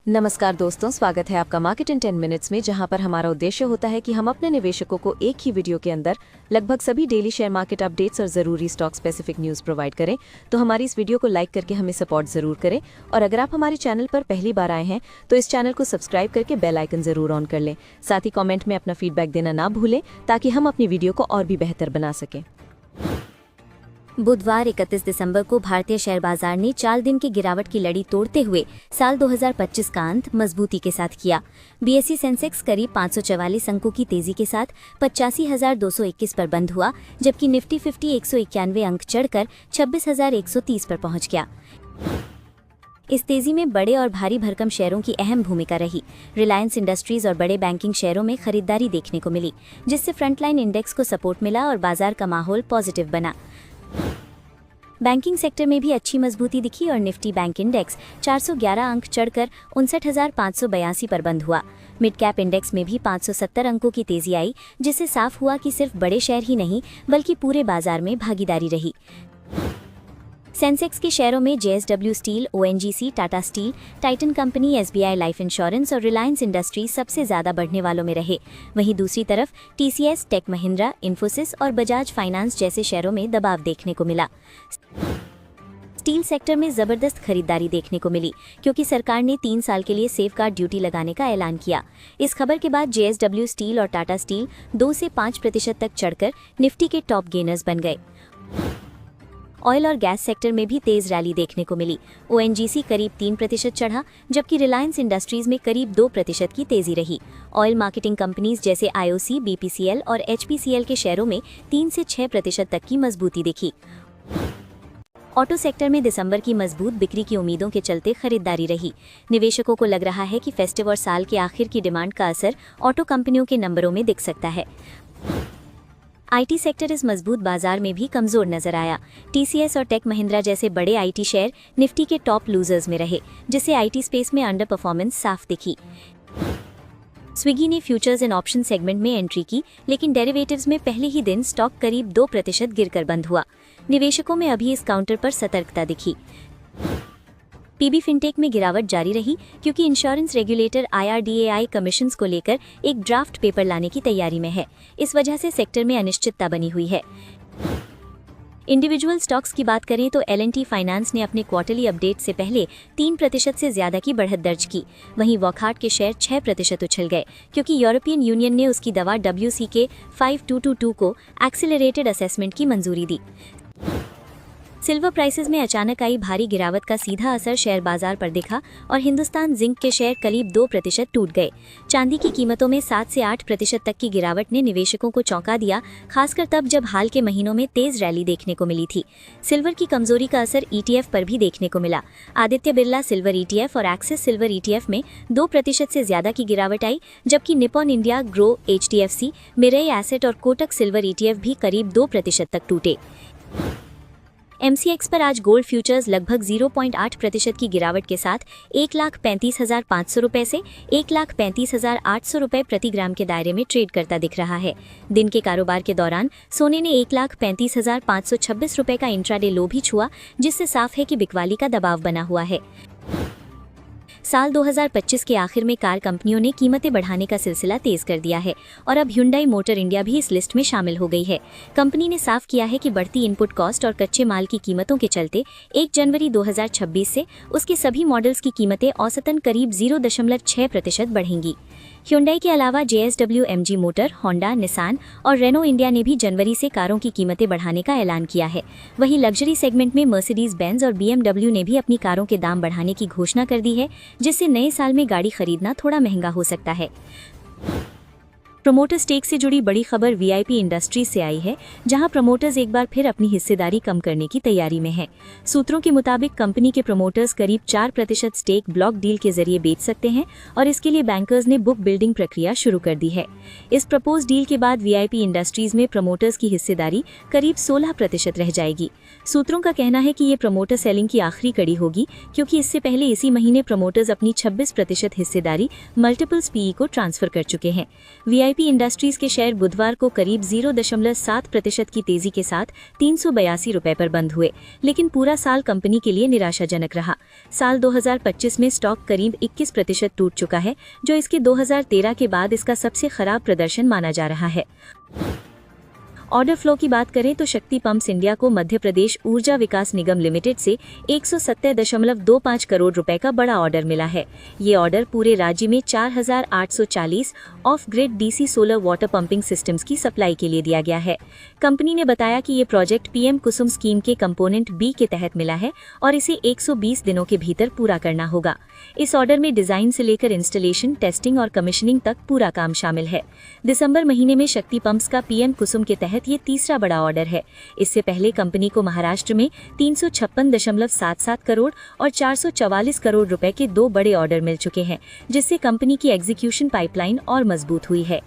नमस्कार दोस्तों, स्वागत है आपका मार्केट इन 10 मिनट्स में, जहां पर हमारा उद्देश्य होता है कि हम अपने निवेशकों को एक ही वीडियो के अंदर लगभग सभी डेली शेयर मार्केट अपडेट्स और ज़रूरी स्टॉक स्पेसिफिक न्यूज़ प्रोवाइड करें। तो हमारी इस वीडियो को लाइक करके हमें सपोर्ट ज़रूर करें, और अगर आप हमारे चैनल पर पहली बार आए हैं तो इस चैनल को सब्सक्राइब करके बेल आइकन ज़रूर ऑन कर लें। साथ ही कॉमेंट में अपना फीडबैक देना ना भूलें ताकि हम अपनी वीडियो को और भी बेहतर बना सकें। बुधवार 31 दिसंबर को भारतीय शेयर बाजार ने 4 दिन की गिरावट की लड़ी तोड़ते हुए साल 2025 का अंत मजबूती के साथ किया। बीएसई सेंसेक्स करीब 544 अंकों की तेजी के साथ 85,221 पर बंद हुआ, जबकि निफ्टी 50 191 अंक चढ़कर 26,130 पर पहुंच गया। इस तेजी में बड़े और भारी भरकम शेयरों की अहम भूमिका रही। रिलायंस इंडस्ट्रीज और बड़े बैंकिंग शेयरों में खरीदारी देखने को मिली, जिससे फ्रंटलाइन इंडेक्स को सपोर्ट मिला और बाजार का माहौल पॉजिटिव बना। बैंकिंग सेक्टर में भी अच्छी मजबूती दिखी और निफ्टी बैंक इंडेक्स 411 अंक चढ़कर 59,582 पर बंद हुआ। मिड कैप इंडेक्स में भी 570 अंकों की तेजी आई, जिससे साफ हुआ कि सिर्फ बड़े शेयर ही नहीं बल्कि पूरे बाजार में भागीदारी रही। सेंसेक्स के शेयरों में JSW steel, ONGC, Tata steel, Titan company, SBI life insurance और रिलायंस इंडस्ट्रीज सबसे ज्यादा बढ़ने वालों में रहे। वहीं दूसरी तरफ टीसीएस, टेक महिंद्रा, इन्फोसिस और बजाज फाइनेंस जैसे शेयरों में दबाव देखने को मिला। स्टील सेक्टर में जबरदस्त खरीदारी देखने को मिली, क्योंकि सरकार ने 3 साल के लिए सेफगार्ड ड्यूटी लगाने का ऐलान किया। इस खबर के बाद जेएसडब्ल्यू स्टील और टाटा स्टील 2 से 5% तक चढ़कर निफ्टी के टॉप गेनर्स बन गए। ऑयल और गैस सेक्टर में भी तेज रैली देखने को मिली। ओएनजीसी करीब 3% चढ़ा, जबकि रिलायंस इंडस्ट्रीज में करीब 2% की तेजी रही। ऑयल मार्केटिंग कंपनीज जैसे आईओसी, बीपीसीएल और एचपीसीएल के शेयरों में 3 से 6% तक की मजबूती दिखी। ऑटो सेक्टर में दिसंबर की मजबूत बिक्री की उम्मीदों के चलते खरीदारी रही। निवेशकों को लग रहा है कि फेस्टिव और साल के आखिर की डिमांड का असर ऑटो कंपनियों के नंबरों में दिख सकता है। आईटी सेक्टर इस मजबूत बाजार में भी कमजोर नजर आया। टीसीएस और टेक महिंद्रा जैसे बड़े आईटी शेयर निफ्टी के टॉप लूजर्स में रहे, जिससे आईटी स्पेस में अंडर परफॉर्मेंस साफ दिखी। स्विगी ने फ्यूचर्स एंड ऑप्शन सेगमेंट में एंट्री की, लेकिन डेरिवेटिव्स में पहले ही दिन स्टॉक करीब 2% गिरकर बंद हुआ। निवेशकों में अभी इस काउंटर पर सतर्कता दिखी। पीबी फिनटेक में गिरावट जारी रही, क्योंकि इंश्योरेंस रेगुलेटर IRDAI कमीशंस को लेकर एक ड्राफ्ट पेपर लाने की तैयारी में है। इस वजह से सेक्टर में अनिश्चितता बनी हुई है। इंडिविजुअल स्टॉक्स की बात करें तो L&T फाइनेंस ने अपने क्वार्टरली अपडेट से पहले 3% से ज्यादा की बढ़त दर्ज की। वहीं वॉकहार्ट के शेयर 6% उछल गए, क्योंकि यूरोपियन यूनियन ने उसकी दवा WCK 5222 को एक्सीलरेटेड असेसमेंट की मंजूरी दी। सिल्वर प्राइसेस में अचानक आई भारी गिरावट का सीधा असर शेयर बाजार पर दिखा और हिंदुस्तान जिंक के शेयर करीब 2% टूट गए। चांदी की कीमतों में 7 से 8% तक की गिरावट ने निवेशकों को चौंका दिया, खासकर तब जब हाल के महीनों में तेज रैली देखने को मिली थी। सिल्वर की कमजोरी का असर ETF पर भी देखने को मिला। आदित्य बिरला सिल्वर ETF और एक्सिस सिल्वर ETF में 2% से ज्यादा की गिरावट आई, जबकि Nippon India, Groww, HDFC, Mirae asset और कोटक सिल्वर ETF भी करीब 2% तक टूटे। MCX पर आज गोल्ड फ्यूचर्स लगभग 0.8% की गिरावट के साथ 1,35,500 रुपए से 1,35,800 रुपए प्रति ग्राम के दायरे में ट्रेड करता दिख रहा है। दिन के कारोबार के दौरान सोने ने 1,35,526 रुपए का इंट्राडे लो भी छुआ, जिससे साफ है कि बिकवाली का दबाव बना हुआ है। साल 2025 के आखिर में कार कंपनियों ने कीमतें बढ़ाने का सिलसिला तेज कर दिया है और अब Hyundai मोटर इंडिया भी इस लिस्ट में शामिल हो गई है। कंपनी ने साफ किया है कि बढ़ती इनपुट कॉस्ट और कच्चे माल की कीमतों के चलते 1 जनवरी 2026 से उसके सभी मॉडल्स की कीमतें औसतन करीब 0.6% बढ़ेंगी। Hyundai के अलावा JSW, MG motor, Honda, Nissan और रेनो इंडिया ने भी जनवरी से कारों की कीमतें बढ़ाने का ऐलान किया है। वहीं लग्जरी सेगमेंट में मर्सिडीज बेंज और BMW ने भी अपनी कारों के दाम बढ़ाने की घोषणा कर दी है, जिससे नए साल में गाड़ी खरीदना थोड़ा महंगा हो सकता है। प्रमोटर स्टेक से जुड़ी बड़ी खबर VIP इंडस्ट्रीज से आई है, जहां प्रमोटर्स एक बार फिर अपनी हिस्सेदारी कम करने की तैयारी में हैं। सूत्रों के मुताबिक कंपनी के प्रमोटर्स करीब 4% स्टेक ब्लॉक डील के जरिए बेच सकते हैं और इसके लिए बैंकर्स ने बुक बिल्डिंग प्रक्रिया शुरू कर दी है। इस प्रपोज डील के बाद VIP इंडस्ट्रीज में प्रमोटर्स की हिस्सेदारी करीब 16% रह जाएगी। सूत्रों का कहना है कि ये प्रमोटर सेलिंग की आखिरी कड़ी होगी, क्योंकि इससे पहले इसी महीने प्रमोटर्स अपनी 26% हिस्सेदारी मल्टीपल्स PE को ट्रांसफर कर चुके हैं। VIP जेपी इंडस्ट्रीज के शेयर बुधवार को करीब 0.7% की तेजी के साथ 382 रुपए पर बंद हुए, लेकिन पूरा साल कंपनी के लिए निराशाजनक रहा। साल 2025 में स्टॉक करीब 21% टूट चुका है, जो इसके 2013 के बाद इसका सबसे खराब प्रदर्शन माना जा रहा है। ऑर्डर फ्लो की बात करें तो शक्ति पंप्स इंडिया को मध्य प्रदेश ऊर्जा विकास निगम लिमिटेड से 170.25 करोड़ रुपए का बड़ा ऑर्डर मिला है। ये ऑर्डर पूरे राज्य में 4,840 of grid DC solar water pumping systems की सप्लाई के लिए दिया गया है। कंपनी ने बताया कि ये प्रोजेक्ट पीएम कुसुम स्कीम के कंपोनेंट बी के तहत मिला है और इसे 120 दिनों के भीतर पूरा करना होगा। इस ऑर्डर में डिजाइन से लेकर इंस्टॉलेशन, टेस्टिंग और कमीशनिंग तक पूरा काम शामिल है। दिसंबर महीने में शक्ति पंप्स का पीएम कुसुम के तहत ये तीसरा बड़ा ऑर्डर है। इससे पहले कंपनी को महाराष्ट्र में 356.77 करोड़ और 444 करोड़ रुपए के 2 बड़े ऑर्डर मिल चुके हैं, जिससे कंपनी की एग्जीक्यूशन पाइपलाइन और मजबूत हुई है।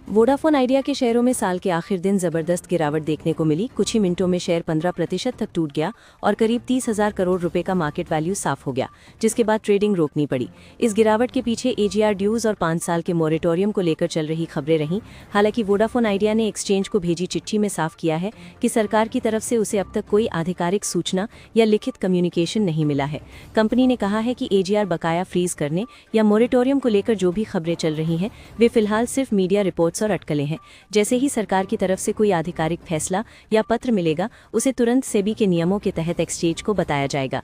वोडाफोन आइडिया के शेयरों में साल के आखिर दिन जबरदस्त गिरावट देखने को मिली। कुछ ही मिनटों में शेयर 15% तक टूट गया और करीब 30,000 करोड़ रुपए का मार्केट वैल्यू साफ हो गया, जिसके बाद ट्रेडिंग रोकनी पड़ी। इस गिरावट के पीछे एजीआर ड्यूज और 5 साल के मोरेटोरियम को लेकर चल रही खबरें रहीं। हालांकि वोडाफोन आइडिया ने एक्सचेंज को भेजी चिट्ठी में साफ किया है कि सरकार की तरफ से उसे अब तक कोई आधिकारिक सूचना या लिखित कम्युनिकेशन नहीं मिला है। कंपनी ने कहा है कि एजीआर बकाया फ्रीज करने या मोरेटोरियम को लेकर जो भी खबरें चल रही हैं, वे फिलहाल सिर्फ मीडिया रिपोर्ट्स और अटकलें हैं। जैसे ही सरकार की तरफ से कोई आधिकारिक फैसला या पत्र मिलेगा, उसे तुरंत सेबी के नियमों के तहत एक्सचेंज को बताया जाएगा।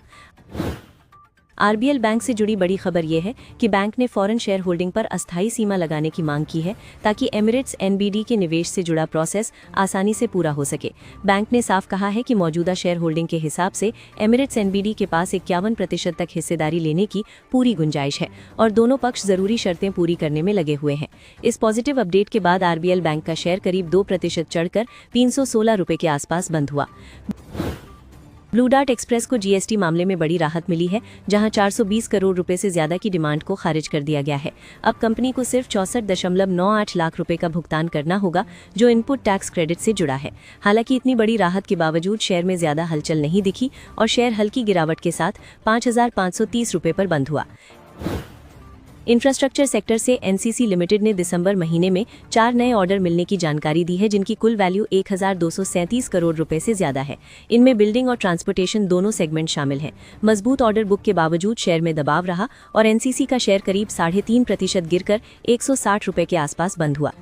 आरबीएल बैंक से जुड़ी बड़ी खबर यह है कि बैंक ने फॉरेन शेयर होल्डिंग पर अस्थायी सीमा लगाने की मांग की है, ताकि एमिरेट्स एनबीडी के निवेश से जुड़ा प्रोसेस आसानी से पूरा हो सके। बैंक ने साफ कहा है कि मौजूदा शेयर होल्डिंग के हिसाब से एमिरेट्स एनबीडी के पास 51% तक हिस्सेदारी लेने की पूरी गुंजाइश है और दोनों पक्ष जरूरी शर्तें पूरी करने में लगे हुए हैं। इस पॉजिटिव अपडेट के बाद आरबीएल बैंक का शेयर करीब 2% चढ़कर 316 रुपए के आसपास बंद हुआ। ब्लू डार्ट एक्सप्रेस को जीएसटी मामले में बड़ी राहत मिली है, जहां 420 करोड़ रुपए से ज्यादा की डिमांड को खारिज कर दिया गया है। अब कंपनी को सिर्फ 64.98 लाख रुपए का भुगतान करना होगा, जो इनपुट टैक्स क्रेडिट से जुड़ा है। हालांकि इतनी बड़ी राहत के बावजूद शेयर में ज्यादा हलचल नहीं दिखी और शेयर हल्की गिरावट के साथ 5,530 रुपए पर बंद हुआ। इंफ्रास्ट्रक्चर सेक्टर से एनसीसी लिमिटेड ने दिसंबर महीने में 4 नए ऑर्डर मिलने की जानकारी दी है, जिनकी कुल वैल्यू 1,237 करोड़ रुपए से ज्यादा है। इनमें बिल्डिंग और ट्रांसपोर्टेशन दोनों सेगमेंट शामिल हैं। मजबूत ऑर्डर बुक के बावजूद शेयर में दबाव रहा और एनसीसी का शेयर करीब 3.5% गिरकर 160 रुपए के आसपास बंद हुआ।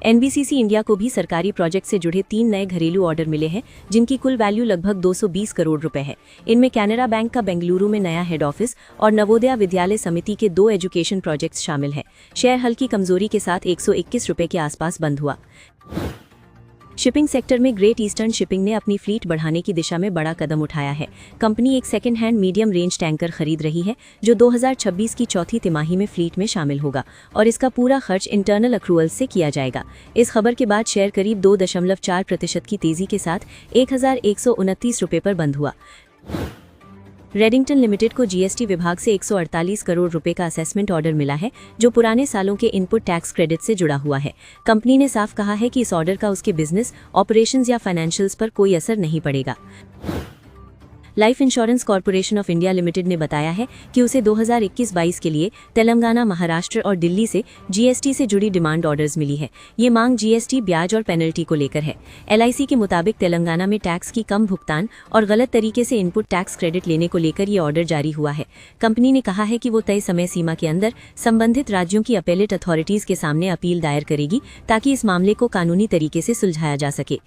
एनबीसीसी इंडिया को भी सरकारी प्रोजेक्ट से जुड़े 3 नए घरेलू ऑर्डर मिले हैं, जिनकी कुल वैल्यू लगभग 220 करोड़ रुपए है। इनमें कैनरा बैंक का बेंगलुरु में नया हेड ऑफिस और नवोदया विद्यालय समिति के 2 एजुकेशन प्रोजेक्ट्स शामिल हैं। शेयर हल्की कमजोरी के साथ 121 रुपए के आसपास बंद हुआ। शिपिंग सेक्टर में ग्रेट ईस्टर्न शिपिंग ने अपनी फ्लीट बढ़ाने की दिशा में बड़ा कदम उठाया है। कंपनी एक second hand medium range tanker खरीद रही है, जो 2026 की चौथी तिमाही में फ्लीट में शामिल होगा और इसका पूरा खर्च इंटरनल अक्रूवल से किया जाएगा। इस खबर के बाद शेयर करीब 2.4% की तेजी के साथ 1,129 रुपए पर बंद हुआ। रेडिंगटन लिमिटेड को जीएसटी विभाग से 148 करोड़ रुपए का असेसमेंट ऑर्डर मिला है, जो पुराने सालों के इनपुट टैक्स क्रेडिट से जुड़ा हुआ है। कंपनी ने साफ कहा है कि इस ऑर्डर का उसके बिजनेस, ऑपरेशंस या फाइनेंशियल्स पर कोई असर नहीं पड़ेगा। Life insurance corporation of India limited ने बताया है कि उसे 2021-22 के लिए तेलंगाना, महाराष्ट्र और दिल्ली से जीएसटी से जुड़ी डिमांड ऑर्डर्स मिली है। ये मांग जीएसटी, ब्याज और पेनल्टी को लेकर है। एलआईसी के मुताबिक तेलंगाना में टैक्स की कम भुगतान और गलत तरीके से इनपुट टैक्स क्रेडिट लेने को लेकर ये ऑर्डर जारी हुआ है। कंपनी ने कहा है कि वो तय समय सीमा के अंदर संबंधित राज्यों की अपेलेट अथॉरिटीज के सामने अपील दायर करेगी, ताकि इस मामले को कानूनी तरीके से सुलझाया जा सके।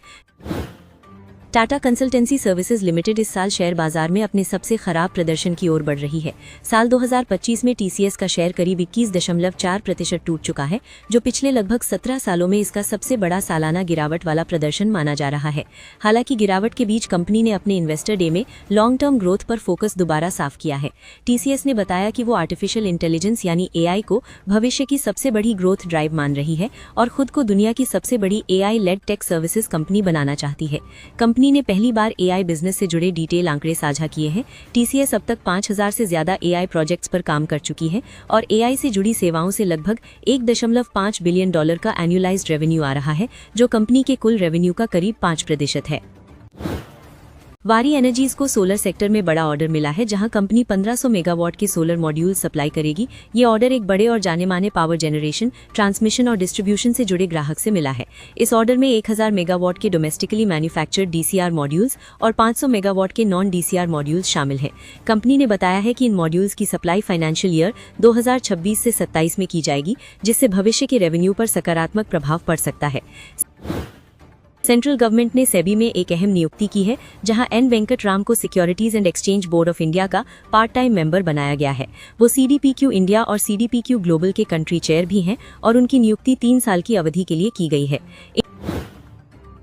टाटा कंसल्टेंसी सर्विसेज लिमिटेड इस साल शेयर बाजार में अपने सबसे खराब प्रदर्शन की ओर बढ़ रही है। साल 2025 में टीसीएस का शेयर करीब 21.4% टूट चुका है, जो पिछले लगभग 17 सालों में इसका सबसे बड़ा सालाना गिरावट वाला प्रदर्शन माना जा रहा है। हालांकि गिरावट के बीच कंपनी ने अपने इन्वेस्टर डे में लॉन्ग टर्म ग्रोथ पर फोकस दोबारा साफ किया है। टीसीएस ने बताया कि वो आर्टिफिशियल इंटेलिजेंस यानी एआई को भविष्य की सबसे बड़ी ग्रोथ ड्राइव मान रही है और खुद को दुनिया की सबसे बड़ी AI led tech services company बनाना चाहती है। कंपनी ने पहली बार एआई बिजनेस से जुड़े डिटेल आंकड़े साझा किए हैं। टीसीएस अब तक 5,000 से ज्यादा एआई प्रोजेक्ट्स पर काम कर चुकी है और एआई से जुड़ी सेवाओं से लगभग $1.5 बिलियन का एनुअलाइज्ड रेवेन्यू आ रहा है, जो कंपनी के कुल रेवेन्यू का करीब 5% है। वारी एनर्जीज को सोलर सेक्टर में बड़ा ऑर्डर मिला है, जहां कंपनी 1500 मेगावाट के सोलर मॉड्यूल सप्लाई करेगी। ये ऑर्डर एक बड़े और जाने माने पावर जनरेशन, ट्रांसमिशन और डिस्ट्रीब्यूशन से जुड़े ग्राहक से मिला है। इस ऑर्डर में 1000 मेगावाट के डोमेस्टिकली मैन्युफैक्चर्ड डीसीआर मॉड्यूल्स और 500 मेगावाट के नॉन डीसीआर मॉड्यूल्स शामिल हैं। कंपनी ने बताया है कि इन मॉड्यूल्स की सप्लाई फाइनेंशियल ईयर 2026 से 27 में की जाएगी, जिससे भविष्य के रेवेन्यू पर सकारात्मक प्रभाव पड़ सकता है। सेंट्रल गवर्नमेंट ने सेबी में एक अहम नियुक्ति की है, जहां एन वेंकट राम को securities and exchange board of India का पार्ट टाइम मेंबर बनाया गया है। वो सीडीपीक्यू इंडिया और सीडीपीक्यू ग्लोबल के कंट्री चेयर भी हैं और उनकी नियुक्ति 3 साल की अवधि के लिए की गई है।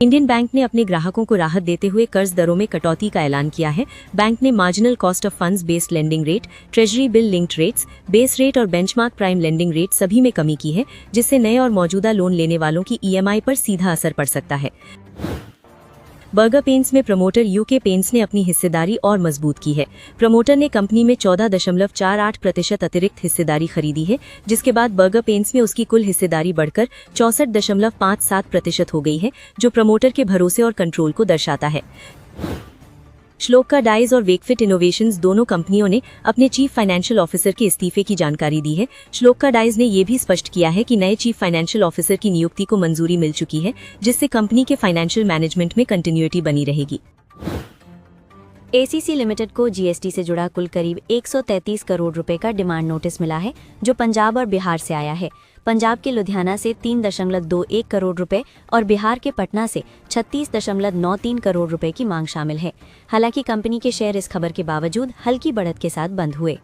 इंडियन बैंक ने अपने ग्राहकों को राहत देते हुए कर्ज दरों में कटौती का ऐलान किया है। बैंक ने marginal cost of funds based lending rate, treasury bill linked rates, base rate और बेंचमार्क प्राइम लेंडिंग रेट सभी में कमी की है, जिससे नए और मौजूदा लोन लेने वालों की ईएमआई पर सीधा असर पड़ सकता है। बर्गर पेंट्स में प्रमोटर यूके पेंट्स ने अपनी हिस्सेदारी और मजबूत की है। प्रमोटर ने कंपनी में 14.48% अतिरिक्त हिस्सेदारी खरीदी है, जिसके बाद बर्गर पेंट्स में उसकी कुल हिस्सेदारी बढ़कर 64.57% हो गई है, जो प्रमोटर के भरोसे और कंट्रोल को दर्शाता है। श्लोका डाइज और वेकफिट इनोवेशंस दोनों कंपनियों ने अपने चीफ फाइनेंशियल ऑफिसर के इस्तीफे की जानकारी दी है। श्लोका डाइज ने यह भी स्पष्ट किया है कि नए चीफ फाइनेंशियल ऑफिसर की नियुक्ति को मंजूरी मिल चुकी है, जिससे कंपनी के फाइनेंशियल मैनेजमेंट में कंटिन्यूटी बनी रहेगी। एसीसी लिमिटेड को जीएसटी से जुड़ा कुल करीब 133 करोड़ रुपए का डिमांड नोटिस मिला है, जो पंजाब और बिहार से आया है। पंजाब के लुधियाना से 3.21 करोड़ रुपए और बिहार के पटना से 36.93 करोड़ रुपए की मांग शामिल है। हालांकि कंपनी के शेयर इस खबर के बावजूद हल्की बढ़त के साथ बंद हुए।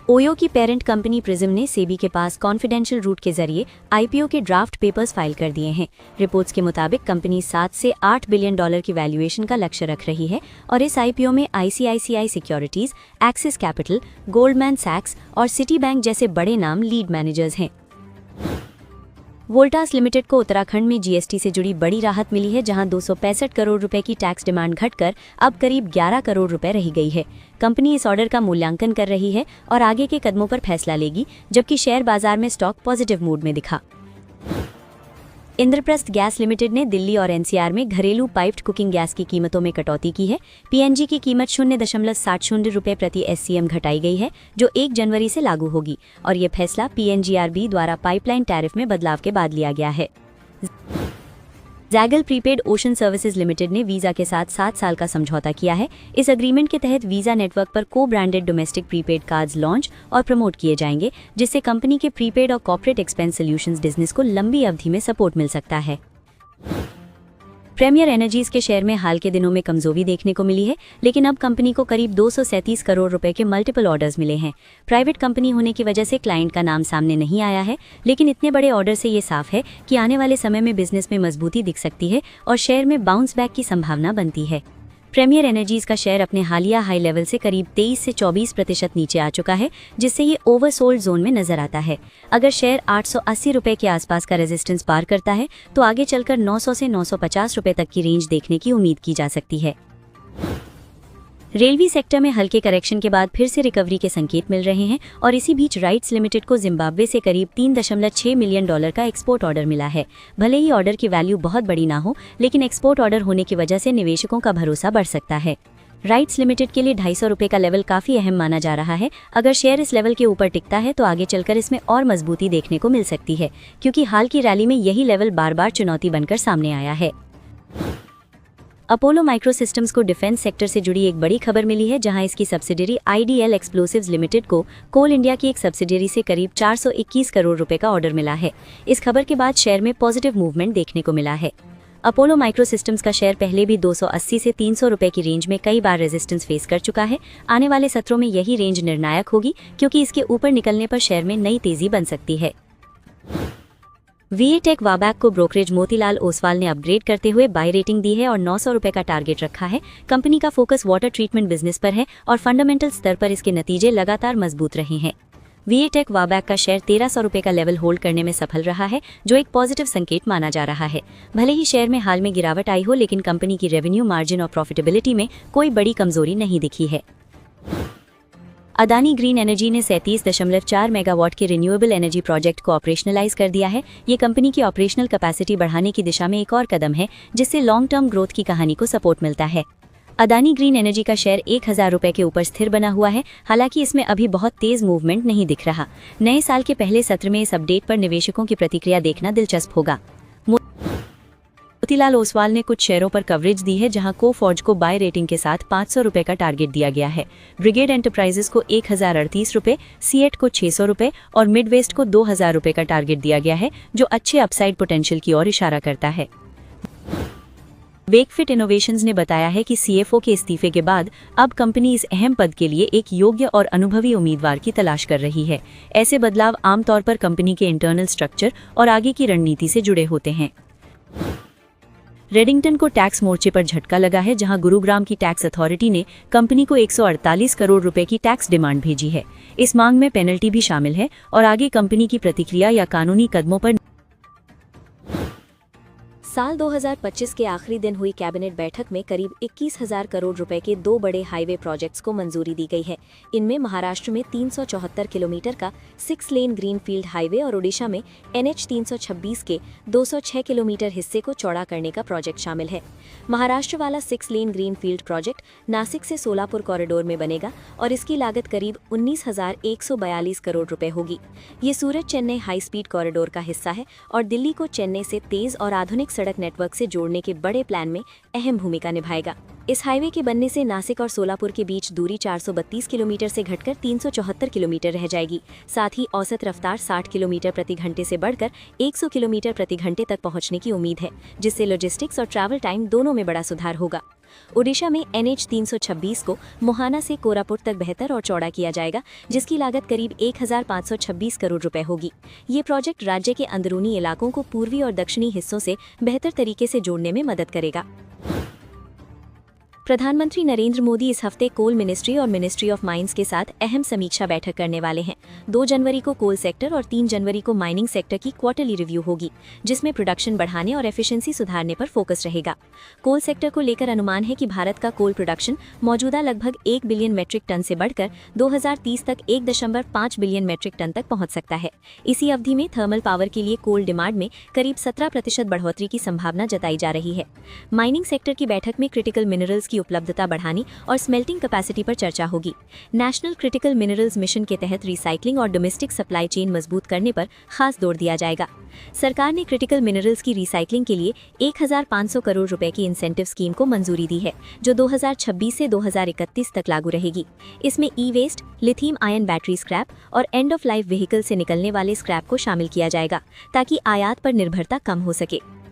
ओयो की पेरेंट कंपनी प्रिज्म ने सेबी के पास कॉन्फिडेंशियल रूट के जरिए आईपीओ के ड्राफ्ट पेपर्स फाइल कर दिए हैं। रिपोर्ट्स के मुताबिक कंपनी 7 से 8 बिलियन डॉलर की वैल्यूएशन का लक्ष्य रख रही है और इस आईपीओ में ICICI securities, Axis capital, Goldman सैक्स और सिटी बैंक जैसे बड़े नाम लीड मैनेजर्स हैं। वोल्टास लिमिटेड को उत्तराखंड में जीएसटी से जुड़ी बड़ी राहत मिली है, जहां 265 करोड़ रुपए की टैक्स डिमांड घटकर अब करीब 11 करोड़ रुपए रह गई है। कंपनी इस ऑर्डर का मूल्यांकन कर रही है और आगे के कदमों पर फैसला लेगी, जबकि शेयर बाजार में स्टॉक पॉजिटिव मूड में दिखा। इंद्रप्रस्थ गैस लिमिटेड ने दिल्ली और एनसीआर में घरेलू पाइप्ड कुकिंग गैस की कीमतों में कटौती की है। पीएनजी की कीमत 0.60 रुपए प्रति एससीएम घटाई गई है, जो 1 जनवरी से लागू होगी और ये फैसला पीएनजीआरबी द्वारा पाइपलाइन टैरिफ में बदलाव के बाद लिया गया है। Zaggle prepaid ocean services limited ने वीजा के साथ 7 साल का समझौता किया है। इस एग्रीमेंट के तहत वीजा नेटवर्क पर को branded domestic prepaid cards launch और प्रमोट किए जाएंगे, जिससे कंपनी के प्रीपेड और कॉर्पोरेट एक्सपेंस सॉल्यूशंस बिजनेस को लंबी अवधि में सपोर्ट मिल सकता है। प्रीमियर एनर्जीज के शेयर में हाल के दिनों में कमजोरी देखने को मिली है, लेकिन अब कंपनी को करीब 237 करोड़ रुपए के मल्टीपल ऑर्डर्स मिले हैं। प्राइवेट कंपनी होने की वजह से क्लाइंट का नाम सामने नहीं आया है, लेकिन इतने बड़े ऑर्डर से ये साफ है कि आने वाले समय में बिजनेस में मजबूती दिख सकती है और शेयर में बाउंस बैक की संभावना बनती है। प्रीमियर एनर्जीज का शेयर अपने हालिया हाई लेवल से करीब 23 से 24% नीचे आ चुका है, जिससे ये ओवरसोल्ड जोन में नजर आता है। अगर शेयर 880 रुपए के आसपास का रेजिस्टेंस पार करता है तो आगे चलकर 900 से 950 रुपए तक की रेंज देखने की उम्मीद की जा सकती है। रेलवे सेक्टर में हल्के करेक्शन के बाद फिर से रिकवरी के संकेत मिल रहे हैं और इसी बीच राइट्स लिमिटेड को जिम्बाब्वे से करीब 3.6 मिलियन डॉलर का एक्सपोर्ट ऑर्डर मिला है। भले ही ऑर्डर की वैल्यू बहुत बड़ी ना हो, लेकिन एक्सपोर्ट ऑर्डर होने की वजह से निवेशकों का भरोसा बढ़ सकता है। राइट्स लिमिटेड के लिए 250 रुपए का लेवल काफी अहम माना जा रहा है। अगर शेयर इस लेवल के ऊपर टिकता है तो आगे चलकर इसमें और मजबूती देखने को मिल सकती है, क्योंकि हाल की रैली में यही लेवल बार बार चुनौती बनकर सामने आया है। अपोलो माइक्रो सिस्टम्स को डिफेंस सेक्टर से जुड़ी एक बड़ी खबर मिली है, जहां इसकी सब्सिडियरी आईडीएल एक्सप्लोसिव्स लिमिटेड को कोल इंडिया की एक सब्सिडियरी से करीब 421 करोड़ रुपए का ऑर्डर मिला है। इस खबर के बाद शेयर में पॉजिटिव मूवमेंट देखने को मिला है। अपोलो माइक्रो सिस्टम्स का शेयर पहले भी 280 से 300 रुपए की रेंज में कई बार रेजिस्टेंस फेस कर चुका है। आने वाले सत्रों में यही रेंज निर्णायक होगी, क्योंकि इसके ऊपर निकलने पर शेयर में नई तेजी बन सकती है। वीएटेक वाबैक को ब्रोकरेज मोतीलाल ओसवाल ने अपग्रेड करते हुए बाय रेटिंग दी है और 900 रुपए का टारगेट रखा है। कंपनी का फोकस वाटर ट्रीटमेंट बिजनेस पर है और फंडामेंटल स्तर पर इसके नतीजे लगातार मजबूत रहे हैं। वीएटेक वाबैक का शेयर 1300 रुपए का लेवल होल्ड करने में सफल रहा है, जो एक पॉजिटिव संकेत माना जा रहा है। भले ही शेयर में हाल में गिरावट आई हो, लेकिन कंपनी की रेवेन्यू, मार्जिन और प्रॉफिटेबिलिटी में कोई बड़ी कमजोरी नहीं दिखी है। अदानी ग्रीन एनर्जी ने 37.4 मेगावाट के रिन्यूएबल एनर्जी प्रोजेक्ट को ऑपरेशनलाइज कर दिया है। ये कंपनी की ऑपरेशनल कैपेसिटी बढ़ाने की दिशा में एक और कदम है, जिससे लॉन्ग टर्म ग्रोथ की कहानी को सपोर्ट मिलता है। अदानी ग्रीन एनर्जी का शेयर 1000 रुपए के ऊपर स्थिर बना हुआ है। हालांकि इसमें अभी बहुत तेज मूवमेंट नहीं दिख रहा। नए साल के पहले सत्र में इस अपडेट पर निवेशकों की प्रतिक्रिया देखना दिलचस्प होगा। मोतीलाल ओसवाल ने कुछ शेयरों पर कवरेज दी है, जहां कोफॉर्ज को बाय रेटिंग के साथ 500 रुपए का टारगेट दिया गया है। ब्रिगेड एंटरप्राइजेस को 1038 रुपए, सीएट को 600 रुपए और मिडवेस्ट को 2000 रुपए का टारगेट दिया गया है, जो अच्छे अपसाइड पोटेंशियल की ओर इशारा करता है। वेकफिट इनोवेशंस ने बताया है कि सीएफओ के इस्तीफे के बाद अब कंपनी इस अहम पद के लिए एक योग्य और अनुभवी उम्मीदवार की तलाश कर रही है। ऐसे बदलाव आमतौर पर कंपनी के इंटरनल स्ट्रक्चर और आगे की रणनीति से जुड़े होते हैं। रेडिंगटन को टैक्स मोर्चे पर झटका लगा है, जहां गुरुग्राम की टैक्स अथॉरिटी ने कंपनी को 148 करोड़ रुपए की टैक्स डिमांड भेजी है। इस मांग में पेनल्टी भी शामिल है और आगे कंपनी की प्रतिक्रिया या कानूनी कदमों पर। साल 2025 के आखिरी दिन हुई कैबिनेट बैठक में करीब 21,000 करोड़ रुपए के 2 बड़े हाईवे प्रोजेक्ट्स को मंजूरी दी गई है। इनमें महाराष्ट्र में 374 किलोमीटर का 6 लेन ग्रीनफील्ड हाईवे और ओडिशा में NH 326 के 206 किलोमीटर हिस्से को चौड़ा करने का प्रोजेक्ट शामिल है। महाराष्ट्र वाला 6 लेन ग्रीनफील्ड प्रोजेक्ट नासिक से सोलापुर कॉरिडोर में बनेगा और इसकी लागत करीब 19,142 करोड़ रुपए होगी। ये सूरत चेन्नई हाई स्पीड कॉरिडोर का हिस्सा है और दिल्ली को चेन्नई से तेज और आधुनिक सड़क नेटवर्क से जोड़ने के बड़े प्लान में अहम भूमिका निभाएगा। इस हाईवे के बनने से नासिक और सोलापुर के बीच दूरी 432 किलोमीटर से घटकर 374 किलोमीटर रह जाएगी। साथ ही औसत रफ्तार 60 किलोमीटर प्रति घंटे से बढ़कर 100 किलोमीटर प्रति घंटे तक पहुंचने की उम्मीद है, जिससे लॉजिस्टिक्स और ट्रैवल टाइम दोनों में बड़ा सुधार होगा। ओडिशा में NH 326 को मोहाना से कोरापुट तक बेहतर और चौड़ा किया जाएगा, जिसकी लागत करीब 1526 करोड़ रुपए होगी। ये प्रोजेक्ट राज्य के अंदरूनी इलाकों को पूर्वी और दक्षिणी हिस्सों से बेहतर तरीके से जोड़ने में मदद करेगा। प्रधानमंत्री नरेंद्र मोदी इस हफ्ते कोल मिनिस्ट्री और मिनिस्ट्री ऑफ माइंस के साथ अहम समीक्षा बैठक करने वाले हैं। 2 जनवरी को कोल सेक्टर और 3 जनवरी को माइनिंग सेक्टर की क्वार्टरली रिव्यू होगी, जिसमें प्रोडक्शन बढ़ाने और एफिशिएंसी सुधारने पर फोकस रहेगा। कोल सेक्टर को लेकर अनुमान है कि भारत का कोल प्रोडक्शन मौजूदा लगभग 1 बिलियन मेट्रिक टन से बढ़कर 2030 तक 1.5 बिलियन मेट्रिक टन तक पहुंच सकता है। इसी अवधि में थर्मल पावर के लिए कोल डिमांड में करीब 17% बढ़ोतरी की संभावना जताई जा रही है। माइनिंग सेक्टर की बैठक में क्रिटिकल मिनरल्स की उपलब्धता बढ़ाने और स्मेल्टिंग कैपेसिटी पर चर्चा होगी। नेशनल क्रिटिकल मिनरल्स मिशन के तहत रिसाइकलिंग और डोमेस्टिक सप्लाई चेन मजबूत करने पर खास जोर दिया जाएगा। सरकार ने क्रिटिकल मिनरल्स की रिसाइकलिंग के लिए 1500 करोड़ रुपए की इंसेंटिव स्कीम को मंजूरी दी है, जो 2026 से 2031 तक लागू रहेगी। इसमें e waste, lithium ion battery scrap और एंड ऑफ लाइफ व्हीकल से निकलने वाले स्क्रैप को शामिल किया जाएगा, ताकि आयात पर निर्भरता कम हो सके।